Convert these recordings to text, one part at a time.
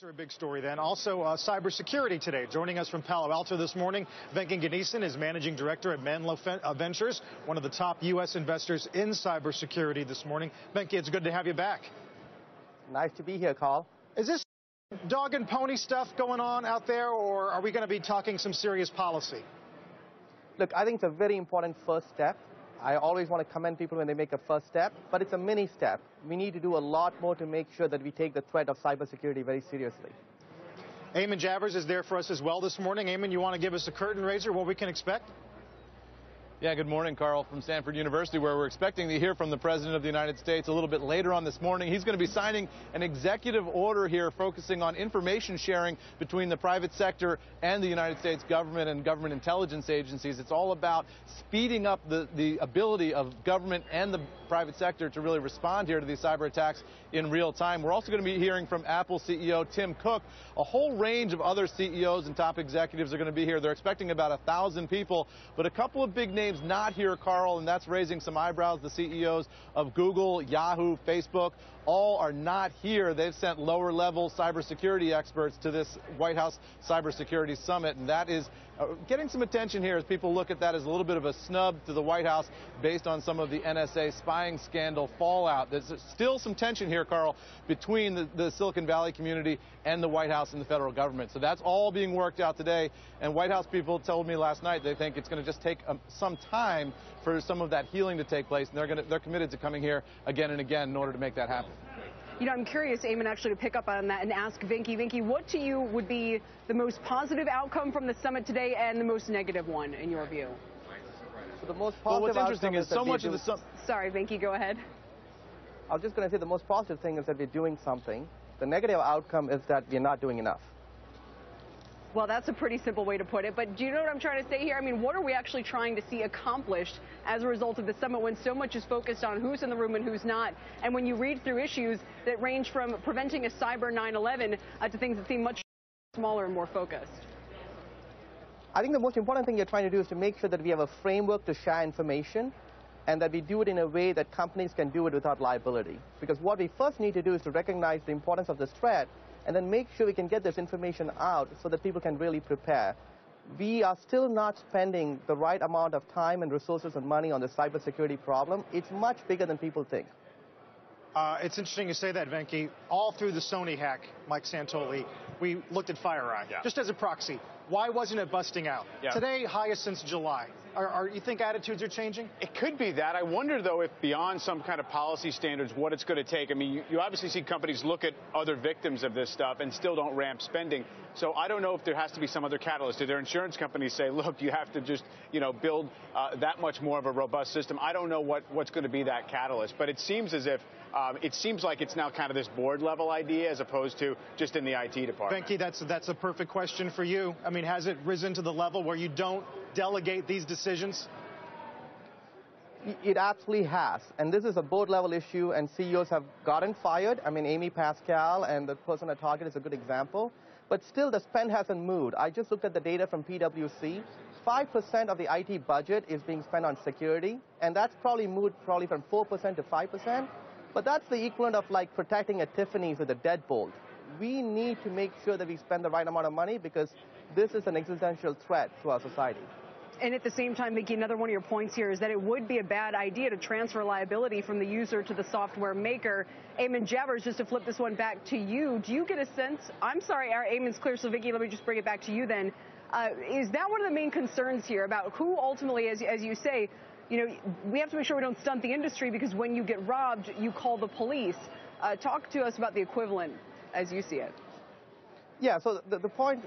A big story then. Also, cybersecurity today. Joining us from Palo Alto this morning, Venky Ganesan is Managing Director at Menlo Ventures, one of the top U.S. investors in cybersecurity this morning. Venky, it's good to have you back. Nice to be here, Carl. Is this dog and pony stuff going on out there, or are we going to be talking some serious policy? Look, I think it's a very important first step. I always want to commend people when they make a first step, but it's a mini step. We need to do a lot more to make sure that we take the threat of cybersecurity very seriously. Eamon Javers is there for us as well this morning. Eamon, you want to give us a curtain raiser, what we can expect? Yeah, good morning, Carl, from Stanford University, where we're expecting to hear from the President of the United States a little bit later on this morning. He's going to be signing an executive order here focusing on information sharing between the private sector and the United States government and government intelligence agencies. It's all about speeding up the ability of government and the private sector to really respond here to these cyber attacks in real time. We're also going to be hearing from Apple CEO Tim Cook. A whole range of other CEOs and top executives are going to be here. They're expecting about 1,000 people, but a couple of big names not here, Carl, and that's raising some eyebrows. The CEOs of Google, Yahoo, Facebook, all are not here. They've sent lower-level cybersecurity experts to this White House cybersecurity summit, and that is getting some attention here as people look at that as a little bit of a snub to the White House based on some of the NSA spying scandal fallout. There's still some tension here, Carl, between the Silicon Valley community and the White House and the federal government. So that's all being worked out today, and White House people told me last night they think it's going to just take some time for some of that healing to take place, and they're committed to coming here again and again in order to make that happen. You know, I'm curious, Eamon, actually to pick up on that and ask Venky. Venky, what to you would be the most positive outcome from the summit today and the most negative one, in your view? So the most positive well, what's interesting is so much of the summit... Sorry, Venky, go ahead. I was just going to say the most positive thing is that we're doing something. The negative outcome is that we're not doing enough. Well, that's a pretty simple way to put it, but do you know what I'm trying to say here? I mean, what are we actually trying to see accomplished as a result of the summit when so much is focused on who's in the room and who's not? And when you read through issues that range from preventing a cyber 9/11 to things that seem much smaller and more focused. I think the most important thing you're trying to do is to make sure that we have a framework to share information and that we do it in a way that companies can do it without liability. Because what we first need to do is to recognize the importance of this threat and then make sure we can get this information out so that people can really prepare. We are still not spending the right amount of time and resources and money on the cybersecurity problem. It's much bigger than people think. It's interesting you say that, Venky. All through the Sony hack, Mike Santoli, we looked at FireEye, just as a proxy. Why wasn't it busting out? Today, highest since July. You think attitudes are changing? It could be that. I wonder, though, if beyond some kind of policy standards, what it's going to take. I mean, you obviously see companies look at other victims of this stuff and still don't ramp spending. So I don't know if there has to be some other catalyst. Do their insurance companies say, look, you have to just, build that much more of a robust system? I don't know what's going to be that catalyst. But it seems as if it seems like it's now kind of this board-level idea as opposed to just in the IT department. Venky, that's a perfect question for you. I mean, has it risen to the level where you don't delegate these decisions? It absolutely has. And this is a board-level issue, and CEOs have gotten fired. I mean, Amy Pascal and the person at Target is a good example. But still, the spend hasn't moved. I just looked at the data from PwC. 5% of the IT budget is being spent on security, and that's probably moved from 4% to 5%. But that's the equivalent of like protecting a Tiffany's with a deadbolt. We need to make sure that we spend the right amount of money because this is an existential threat to our society. And at the same time, Venky, another one of your points here is that it would be a bad idea to transfer liability from the user to the software maker. Eamon Javers, just to flip this one back to you, do you get a sense, I'm sorry, Eamon's clear, so Venky, let me just bring it back to you then. Is that one of the main concerns here about who ultimately, as you say, we have to make sure we don't stunt the industry because when you get robbed, you call the police. Talk to us about the equivalent as you see it. Yeah, so the point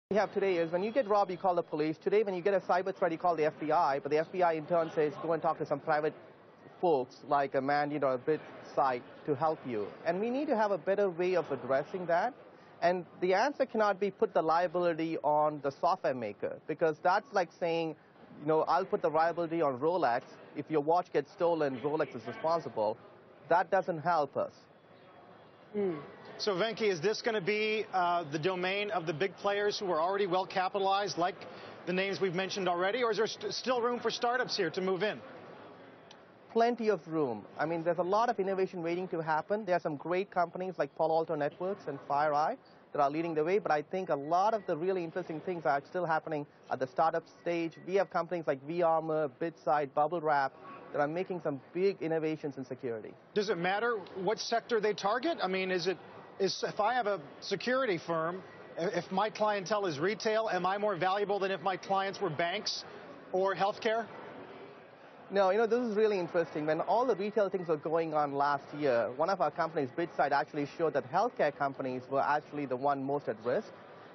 we have today is when you get robbed, you call the police. Today, when you get a cyber threat, you call the FBI, but the FBI in turn says, go and talk to some private folks like a man, a bit site to help you. And we need to have a better way of addressing that. And the answer cannot be put the liability on the software maker, because that's like saying, I'll put the liability on Rolex. If your watch gets stolen, Rolex is responsible. That doesn't help us. So, Venky, is this going to be the domain of the big players who are already well capitalized, like the names we've mentioned already, or is there still room for startups here to move in? plenty of room. I mean, there's a lot of innovation waiting to happen. There are some great companies like Palo Alto Networks and FireEye that are leading the way, but I think a lot of the really interesting things are still happening at the startup stage. We have companies like vArmor, BitSight, BubbleWrap that are making some big innovations in security. Does it matter what sector they target? I mean, if I have a security firm, if my clientele is retail, am I more valuable than if my clients were banks or healthcare? No, this is really interesting. When all the retail things were going on last year, one of our companies, BitSight, actually showed that healthcare companies were actually the one most at risk.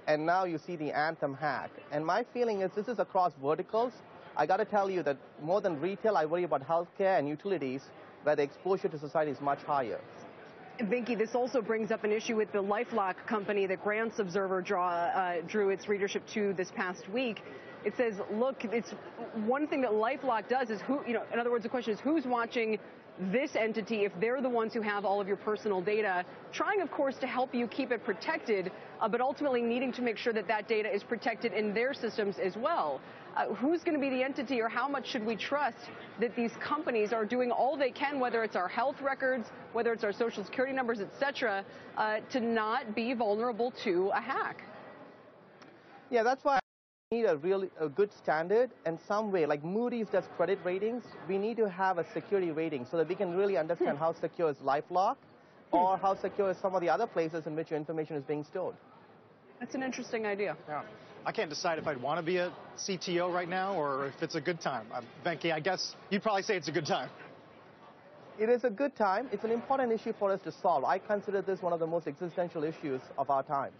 And now you see the Anthem hack. And my feeling is this is across verticals. I got to tell you that more than retail, I worry about healthcare and utilities, where the exposure to society is much higher. Venky, this also brings up an issue with the LifeLock company that Grants Observer drew its readership to this past week. It says, look, it's one thing that LifeLock does is in other words, the question is who's watching this entity if they're the ones who have all of your personal data, trying, of course, to help you keep it protected, but ultimately needing to make sure that that data is protected in their systems as well. Who's going to be the entity, or how much should we trust that these companies are doing all they can, whether it's our health records, whether it's our social security numbers, et cetera, to not be vulnerable to a hack? Yeah, that's why we need a good standard, and some way, like Moody's does credit ratings, we need to have a security rating so that we can really understand how secure is LifeLock or how secure is some of the other places in which your information is being stored. That's an interesting idea. Yeah. I can't decide if I'd want to be a CTO right now or if it's a good time. Venky, I guess you'd probably say it's a good time. It is a good time. It's an important issue for us to solve. I consider this one of the most existential issues of our times.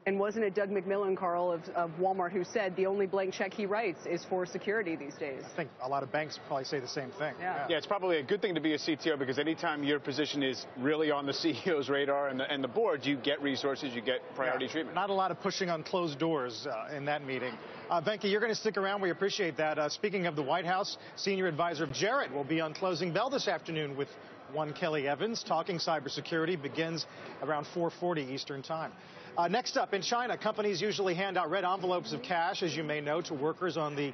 And wasn't it Doug McMillon, Carl, of Walmart, who said the only blank check he writes is for security these days? I think a lot of banks probably say the same thing. Yeah, it's probably a good thing to be a CTO, because anytime your position is really on the CEO's radar and the board, you get resources, you get priority treatment. Not a lot of pushing on closed doors in that meeting. Venky, you're going to stick around. We appreciate that. Speaking of the White House, senior advisor Jarrett will be on Closing Bell this afternoon with one Kelly Evans. Talking cybersecurity begins around 4:40 Eastern Time. Next up, in China, companies usually hand out red envelopes of cash, as you may know, to workers on the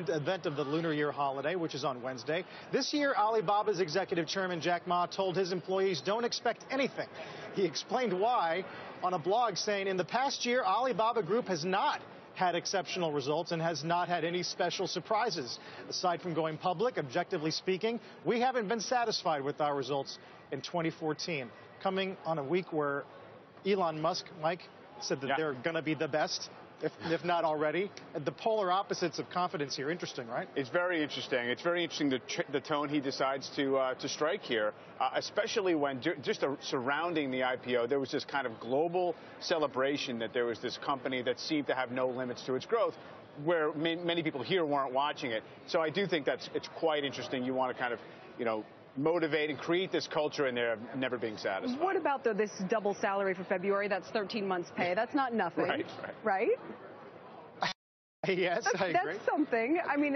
event of the Lunar Year holiday, which is on Wednesday. This year, Alibaba's executive chairman Jack Ma told his employees don't expect anything. He explained why on a blog, saying in the past year, Alibaba Group has not had exceptional results and has not had any special surprises. Aside from going public, objectively speaking, we haven't been satisfied with our results in 2014. Coming on a week where Elon Musk, Mike, said that they're going to be the best, if not already. The polar opposites of confidence here. Interesting, right? It's very interesting. It's very interesting the tone he decides to strike here, especially when just surrounding the IPO, there was this kind of global celebration that there was this company that seemed to have no limits to its growth, where many people here weren't watching it. So I do think it's quite interesting. You want to kind of, motivate and create this culture in there of never being satisfied. What about this double salary for February? That's 13 months pay. That's not nothing. Right? Yes, I agree. That's something. I mean,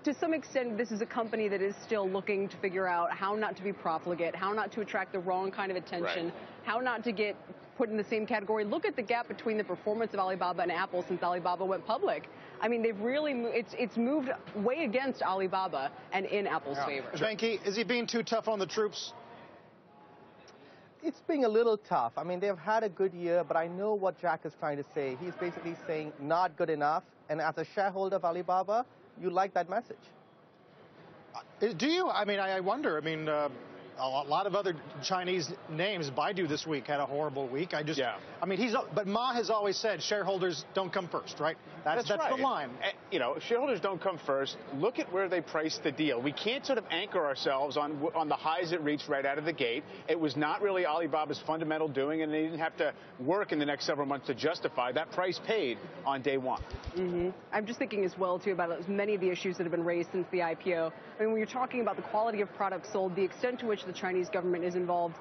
to some extent, this is a company that is still looking to figure out how not to be profligate, how not to attract the wrong kind of attention, how not to get put in the same category. Look at the gap between the performance of Alibaba and Apple since Alibaba went public. I mean, they've really it's moved way against Alibaba and in Apple's favor. Venky, is he being too tough on the troops? It's being a little tough. I mean, they've had a good year, but I know what Jack is trying to say. He's basically saying not good enough. And as a shareholder of Alibaba, you like that message. Do you? I mean, I wonder. I mean, a lot of other Chinese names. Baidu this week had a horrible week. I mean, but Ma has always said shareholders don't come first, right? That's right. The line. Shareholders don't come first. Look at where they priced the deal. We can't sort of anchor ourselves on the highs it reached right out of the gate. It was not really Alibaba's fundamental doing, and they didn't have to work in the next several months to justify that price paid on day one. I'm just thinking as well, too, about many of the issues that have been raised since the IPO. I mean, when you're talking about the quality of products sold, the extent to which the Chinese government is involved,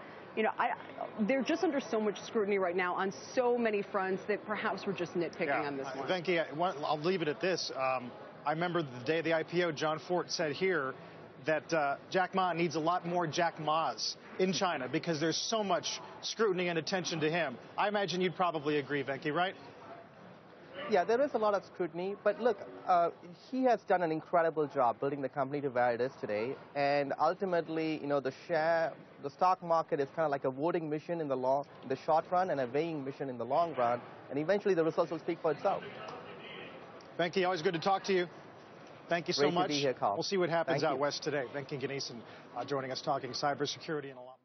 they're just under so much scrutiny right now on so many fronts that perhaps we're just nitpicking on this one. Venky, I'll leave it at this. I remember the day of the IPO, John Fort said here that Jack Ma needs a lot more Jack Ma's in China because there's so much scrutiny and attention to him. I imagine you'd probably agree, Venky, right? Yeah, there is a lot of scrutiny, but look, he has done an incredible job building the company to where it is today, and ultimately, you know, the stock market is kind of like a voting mission in the short run and a weighing mission in the long run, and eventually the results will speak for itself. Venky, always good to talk to you. Thank you so much. Great to be here, Carl. We'll see what happens out west today. Venky Ganesan joining us talking cybersecurity and a lot more.